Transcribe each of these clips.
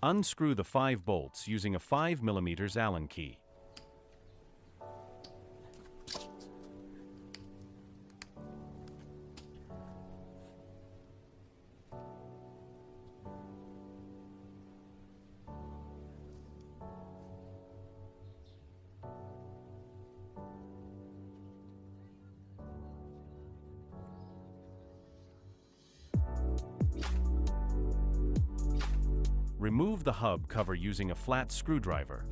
Unscrew the 5 bolts using a 5mm Allen key. Remove the hub cover using a flat screwdriver.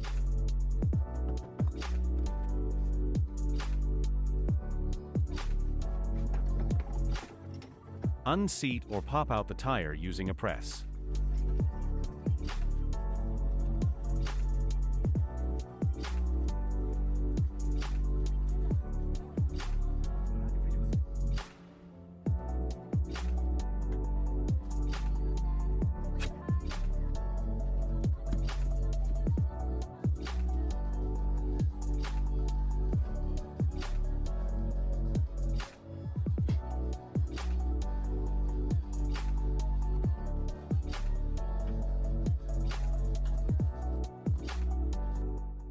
Unseat or pop out the tire using a press.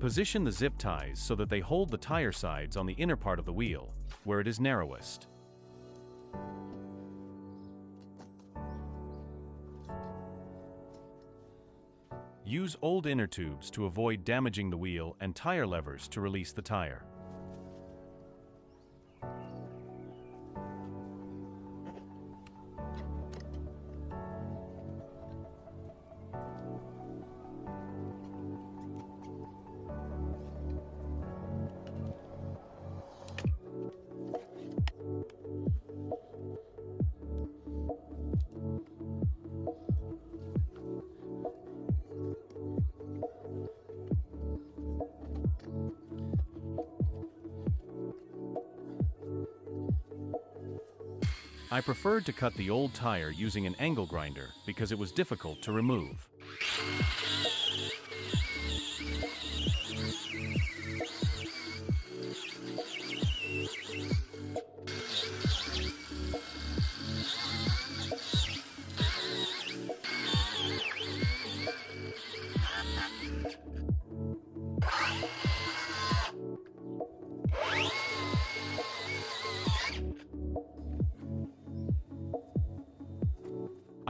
Position the zip ties so that they hold the tire sides on the inner part of the wheel, where it is narrowest. Use old inner tubes to avoid damaging the wheel and tire levers to release the tire. I preferred to cut the old tire using an angle grinder because it was difficult to remove.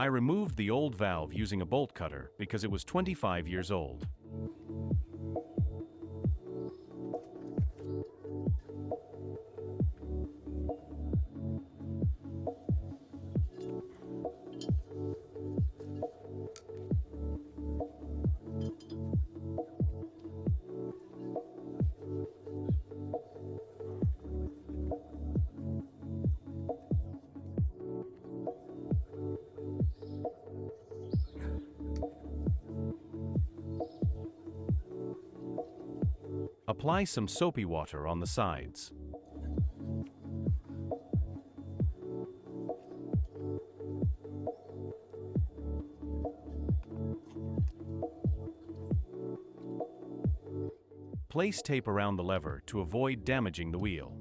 I removed the old valve using a bolt cutter because it was 25 years old. Apply some soapy water on the sides. Place tape around the lever to avoid damaging the wheel.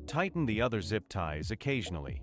Tighten the other zip ties occasionally.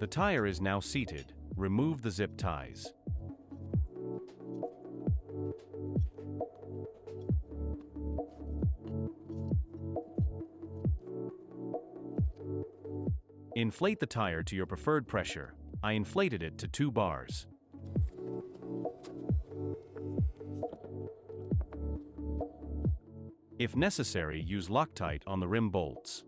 The tire is now seated. Remove the zip ties. Inflate the tire to your preferred pressure. I inflated it to 2 bars. If necessary, use Loctite on the rim bolts.